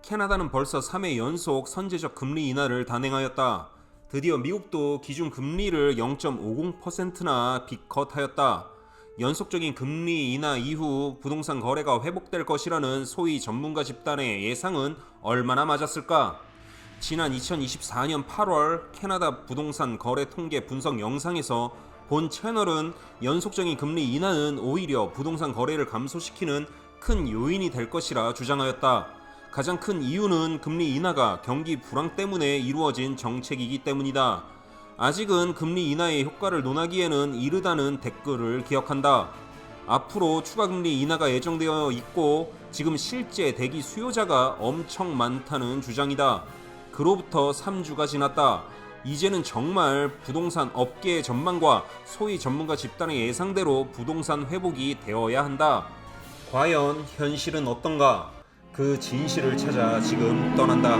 캐나다는 벌써 3회 연속 선제적 금리 인하를 단행하였다. 드디어 미국도 기준 금리를 0.50%나 빅컷하였다. 연속적인 금리 인하 이후 부동산 거래가 회복될 것이라는 소위 전문가 집단의 예상은 얼마나 맞았을까? 지난 2024년 8월 캐나다 부동산 거래 통계 분석 영상에서 본 채널은 연속적인 금리 인하는 오히려 부동산 거래를 감소시키는 큰 요인이 될 것이라 주장하였다. 가장 큰 이유는 금리 인하가 경기 불황 때문에 이루어진 정책이기 때문이다. 아직은 금리 인하의 효과를 논하기에는 이르다는 댓글을 기억한다. 앞으로 추가 금리 인하가 예정되어 있고 지금 실제 대기 수요자가 엄청 많다는 주장이다. 그로부터 3주가 지났다. 이제는 정말 부동산 업계의 전망과 소위 전문가 집단의 예상대로 부동산 회복이 되어야 한다. 과연 현실은 어떤가? 그 진실을 찾아 지금 떠난다.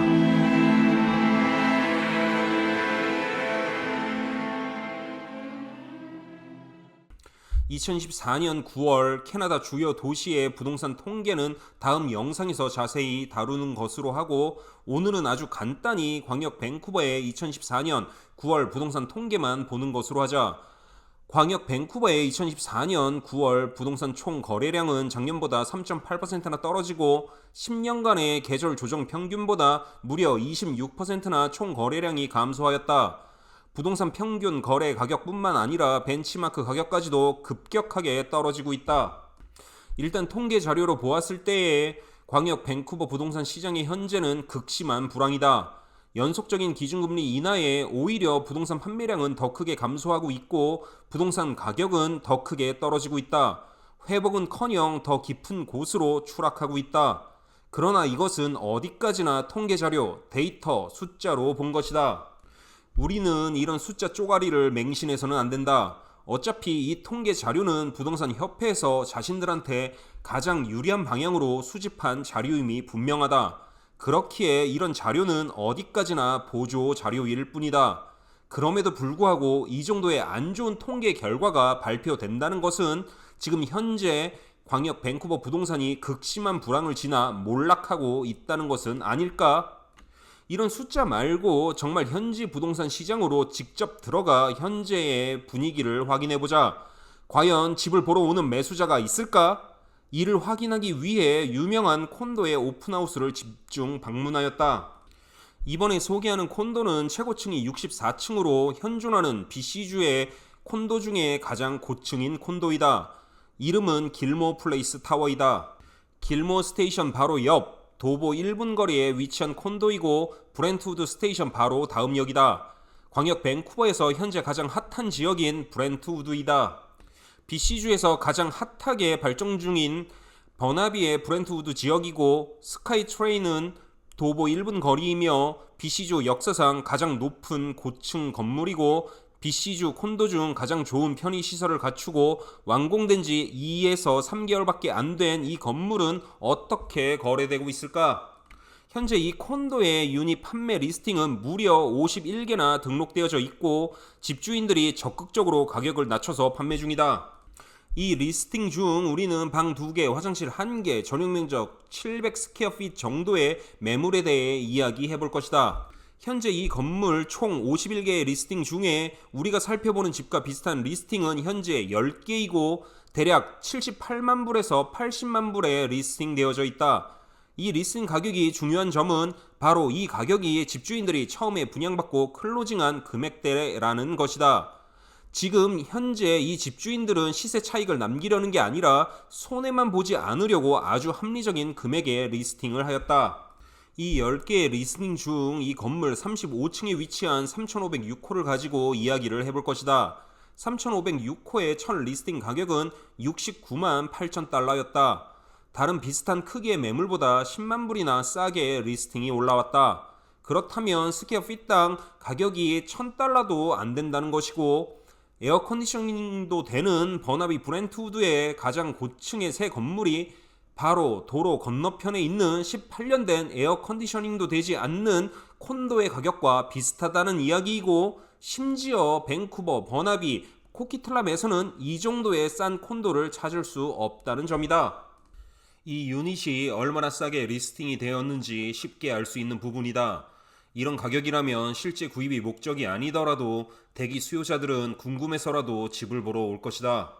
2024년 9월 캐나다 주요 도시의 부동산 통계는 다음 영상에서 자세히 다루는 것으로 하고, 오늘은 아주 간단히 광역 밴쿠버의 2014년 9월 부동산 통계만 보는 것으로 하자. 광역 밴쿠버의 2014년 9월 부동산 총 거래량은 작년보다 3.8%나 떨어지고 10년간의 계절 조정 평균보다 무려 26%나 총 거래량이 감소하였다. 부동산 평균 거래 가격뿐만 아니라 벤치마크 가격까지도 급격하게 떨어지고 있다. 일단 통계 자료로 보았을 때에 광역 밴쿠버 부동산 시장의 현재는 극심한 불황이다. 연속적인 기준금리 인하에 오히려 부동산 판매량은 더 크게 감소하고 있고 부동산 가격은 더 크게 떨어지고 있다. 회복은커녕 더 깊은 곳으로 추락하고 있다. 그러나 이것은 어디까지나 통계 자료, 데이터, 숫자로 본 것이다. 우리는 이런 숫자 쪼가리를 맹신해서는 안 된다. 어차피 이 통계 자료는 부동산 협회에서 자신들한테 가장 유리한 방향으로 수집한 자료임이 분명하다. 그렇기에 이런 자료는 어디까지나 보조 자료일 뿐이다. 그럼에도 불구하고 이 정도의 안 좋은 통계 결과가 발표된다는 것은 지금 현재 광역 밴쿠버 부동산이 극심한 불황을 지나 몰락하고 있다는 것은 아닐까? 이런 숫자 말고 정말 현지 부동산 시장으로 직접 들어가 현재의 분위기를 확인해보자. 과연 집을 보러 오는 매수자가 있을까? 이를 확인하기 위해 유명한 콘도의 오픈하우스를 집중 방문하였다. 이번에 소개하는 콘도는 최고층이 64층으로 현존하는 BC주의 콘도 중에 가장 고층인 콘도이다. 이름은 길모 플레이스 타워이다. 길모 스테이션 바로 옆 도보 1분 거리에 위치한 콘도이고 브렌트우드 스테이션 바로 다음 역이다. 광역 밴쿠버에서 현재 가장 핫한 지역인 브렌트우드이다. BC주에서 가장 핫하게 발전 중인 버나비의 브렌트우드 지역이고 스카이트레인은 도보 1분 거리이며 BC주 역사상 가장 높은 고층 건물이고 BC주 콘도 중 가장 좋은 편의시설을 갖추고 완공된 지 2에서 3개월밖에 안 된 이 건물은 어떻게 거래되고 있을까? 현재 이 콘도의 유닛 판매 리스팅은 무려 51개나 등록되어져 있고 집주인들이 적극적으로 가격을 낮춰서 판매 중이다. 이 리스팅 중 우리는 방 2개, 화장실 1개, 전용 면적 700스퀘어핏 정도의 매물에 대해 이야기해 볼 것이다. 현재 이 건물 총 51개의 리스팅 중에 우리가 살펴보는 집과 비슷한 리스팅은 현재 10개이고 대략 78만 불에서 80만 불에 리스팅 되어져 있다. 이 리스팅 가격이 중요한 점은 바로 이 가격이 집주인들이 처음에 분양받고 클로징한 금액대라는 것이다. 지금 현재 이 집주인들은 시세 차익을 남기려는 게 아니라 손해만 보지 않으려고 아주 합리적인 금액의 리스팅을 하였다. 이 10개의 리스팅 중 이 건물 35층에 위치한 3506호를 가지고 이야기를 해볼 것이다. 3506호의 첫 리스팅 가격은 69만 8천 달러였다. 다른 비슷한 크기의 매물보다 10만 불이나 싸게 리스팅이 올라왔다. 그렇다면 스퀘어핏당 가격이 1000달러도 안 된다는 것이고 에어컨디셔닝도 되는 버나비 브렌트우드의 가장 고층의 새 건물이 바로 도로 건너편에 있는 18년 된 에어컨디셔닝도 되지 않는 콘도의 가격과 비슷하다는 이야기이고 심지어 밴쿠버, 버나비, 코키틀람에서는 이 정도의 싼 콘도를 찾을 수 없다는 점이다. 이 유닛이 얼마나 싸게 리스팅이 되었는지 쉽게 알 수 있는 부분이다. 이런 가격이라면 실제 구입이 목적이 아니더라도 대기 수요자들은 궁금해서라도 집을 보러 올 것이다.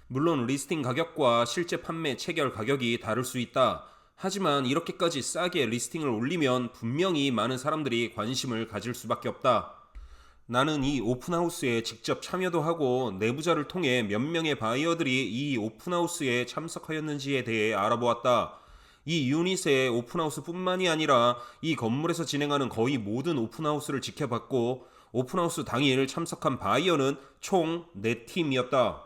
물론 리스팅 가격과 실제 판매 체결 가격이 다를 수 있다. 하지만 이렇게까지 싸게 리스팅을 올리면 분명히 많은 사람들이 관심을 가질 수밖에 없다. 나는 이 오픈하우스에 직접 참여도 하고 내부자를 통해 몇 명의 바이어들이 이 오픈하우스에 참석하였는지에 대해 알아보았다. 이 유닛의 오픈하우스뿐만이 아니라 이 건물에서 진행하는 거의 모든 오픈하우스를 지켜봤고 오픈하우스 당일 참석한 바이어는 총 4팀이었다.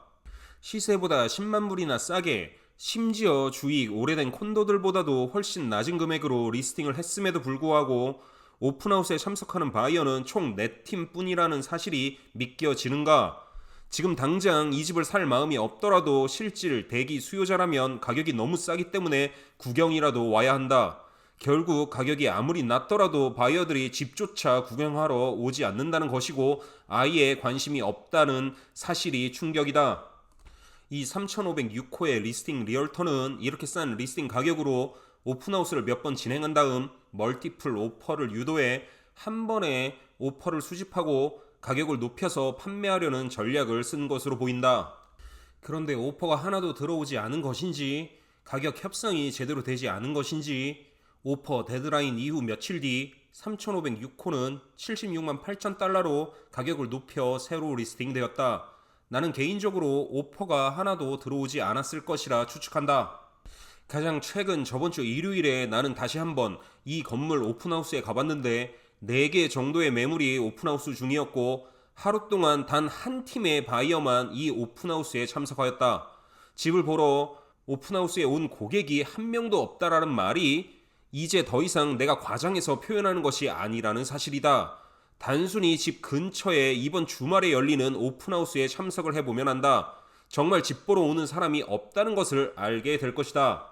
시세보다 10만 불이나 싸게 심지어 주위 오래된 콘도들보다도 훨씬 낮은 금액으로 리스팅을 했음에도 불구하고 오픈하우스에 참석하는 바이어는 총 4팀 뿐이라는 사실이 믿겨지는가? 지금 당장 이 집을 살 마음이 없더라도 실질 대기 수요자라면 가격이 너무 싸기 때문에 구경이라도 와야 한다. 결국 가격이 아무리 낮더라도 바이어들이 집조차 구경하러 오지 않는다는 것이고 아예 관심이 없다는 사실이 충격이다. 이 3506호의 리스팅 리얼터는 이렇게 싼 리스팅 가격으로 오픈하우스를 몇 번 진행한 다음 멀티플 오퍼를 유도해 한 번에 오퍼를 수집하고 가격을 높여서 판매하려는 전략을 쓴 것으로 보인다. 그런데 오퍼가 하나도 들어오지 않은 것인지 가격 협상이 제대로 되지 않은 것인지 오퍼 데드라인 이후 며칠 뒤 3506호는 76만 8천 달러로 가격을 높여 새로 리스팅되었다. 나는 개인적으로 오퍼가 하나도 들어오지 않았을 것이라 추측한다. 가장 최근 저번 주 일요일에 나는 다시 한번 이 건물 오픈하우스에 가봤는데 4개 정도의 매물이 오픈하우스 중이었고 하루 동안 단 한 팀의 바이어만 이 오픈하우스에 참석하였다. 집을 보러 오픈하우스에 온 고객이 한 명도 없다라는 말이 이제 더 이상 내가 과장해서 표현하는 것이 아니라는 사실이다. 단순히 집 근처에 이번 주말에 열리는 오픈하우스에 참석을 해보면 한다. 정말 집 보러 오는 사람이 없다는 것을 알게 될 것이다.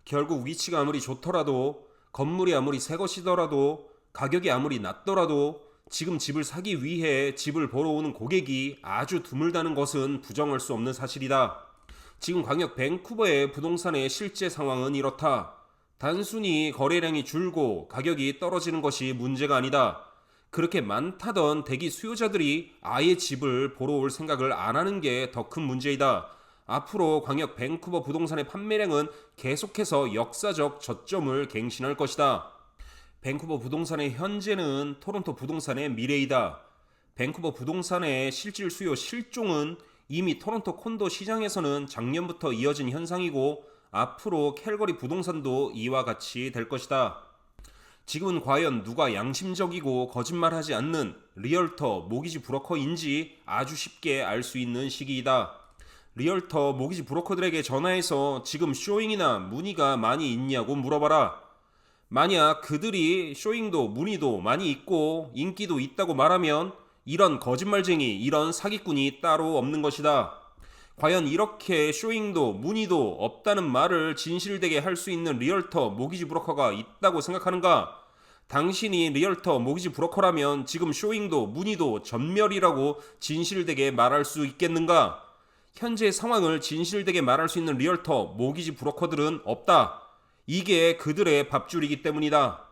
결국 위치가 아무리 좋더라도 건물이 아무리 새 것이더라도 가격이 아무리 낮더라도 지금 집을 사기 위해 집을 보러 오는 고객이 아주 드물다는 것은 부정할 수 없는 사실이다. 지금 광역 밴쿠버의 부동산의 실제 상황은 이렇다. 단순히 거래량이 줄고 가격이 떨어지는 것이 문제가 아니다. 그렇게 많다던 대기 수요자들이 아예 집을 보러 올 생각을 안 하는 게 더 큰 문제이다. 앞으로 광역 밴쿠버 부동산의 판매량은 계속해서 역사적 저점을 갱신할 것이다. 밴쿠버 부동산의 현재는 토론토 부동산의 미래이다. 밴쿠버 부동산의 실질 수요 실종은 이미 토론토 콘도 시장에서는 작년부터 이어진 현상이고 앞으로 캘거리 부동산도 이와 같이 될 것이다. 지금은 과연 누가 양심적이고 거짓말하지 않는 리얼터 모기지 브로커인지 아주 쉽게 알 수 있는 시기이다. 리얼터 모기지 브로커들에게 전화해서 지금 쇼잉이나 문의가 많이 있냐고 물어봐라. 만약 그들이 쇼잉도 문의도 많이 있고 인기도 있다고 말하면 이런 거짓말쟁이, 이런 사기꾼이 따로 없는 것이다. 과연 이렇게 쇼잉도 문의도 없다는 말을 진실되게 할 수 있는 리얼터 모기지 브로커가 있다고 생각하는가? 당신이 리얼터 모기지 브로커라면 지금 쇼잉도 문의도 전멸이라고 진실되게 말할 수 있겠는가? 현재 상황을 진실되게 말할 수 있는 리얼터 모기지 브로커들은 없다. 이게 그들의 밥줄이기 때문이다.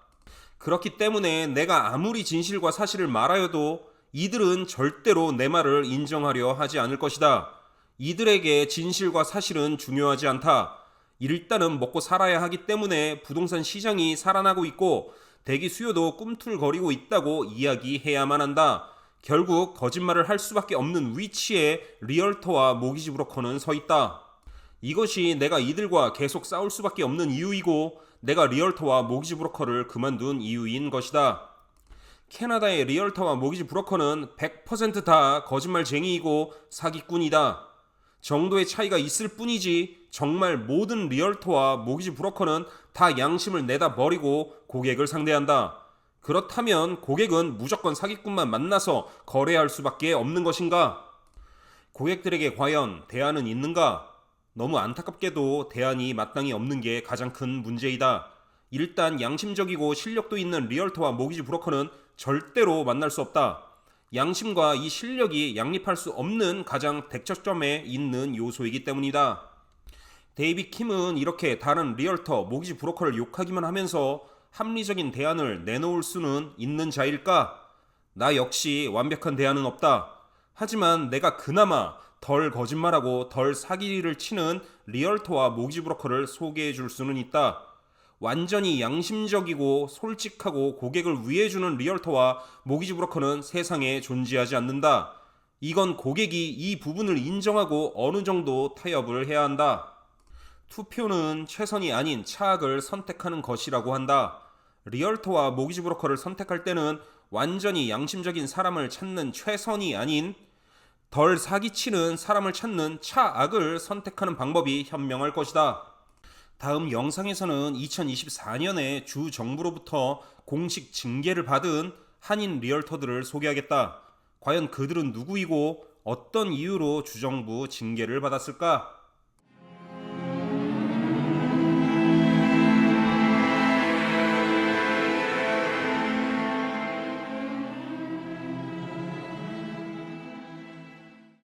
그렇기 때문에 내가 아무리 진실과 사실을 말하여도 이들은 절대로 내 말을 인정하려 하지 않을 것이다. 이들에게 진실과 사실은 중요하지 않다. 일단은 먹고 살아야 하기 때문에 부동산 시장이 살아나고 있고 대기 수요도 꿈틀거리고 있다고 이야기해야만 한다. 결국 거짓말을 할 수밖에 없는 위치에 리얼터와 모기지 브로커는 서 있다. 이것이 내가 이들과 계속 싸울 수밖에 없는 이유이고 내가 리얼터와 모기지 브로커를 그만둔 이유인 것이다. 캐나다의 리얼터와 모기지 브로커는 100% 거짓말쟁이이고 사기꾼이다. 정도의 차이가 있을 뿐이지 정말 모든 리얼터와 모기지 브로커는 다 양심을 내다 버리고 고객을 상대한다. 그렇다면 고객은 무조건 사기꾼만 만나서 거래할 수밖에 없는 것인가? 고객들에게 과연 대안은 있는가? 너무 안타깝게도 대안이 마땅히 없는 게 가장 큰 문제이다. 일단 양심적이고 실력도 있는 리얼터와 모기지 브로커는 절대로 만날 수 없다. 양심과 이 실력이 양립할 수 없는 가장 대척점에 있는 요소이기 때문이다. 데이빗 킴은 이렇게 다른 리얼터, 모기지 브로커를 욕하기만 하면서 합리적인 대안을 내놓을 수는 있는 자일까? 나 역시 완벽한 대안은 없다. 하지만 내가 그나마 덜 거짓말하고 덜 사기를 치는 리얼터와 모기지 브로커를 소개해 줄 수는 있다. 완전히 양심적이고 솔직하고 고객을 위해주는 리얼터와 모기지 브로커는 세상에 존재하지 않는다. 이건 고객이 이 부분을 인정하고 어느 정도 타협을 해야 한다. 투표는 최선이 아닌 차악을 선택하는 것이라고 한다. 리얼터와 모기지 브로커를 선택할 때는 완전히 양심적인 사람을 찾는 최선이 아닌 덜 사기치는 사람을 찾는 차악을 선택하는 방법이 현명할 것이다. 다음 영상에서는 2024년에 주 정부로부터 공식 징계를 받은 한인 리얼터들을 소개하겠다. 과연 그들은 누구이고 어떤 이유로 주정부 징계를 받았을까?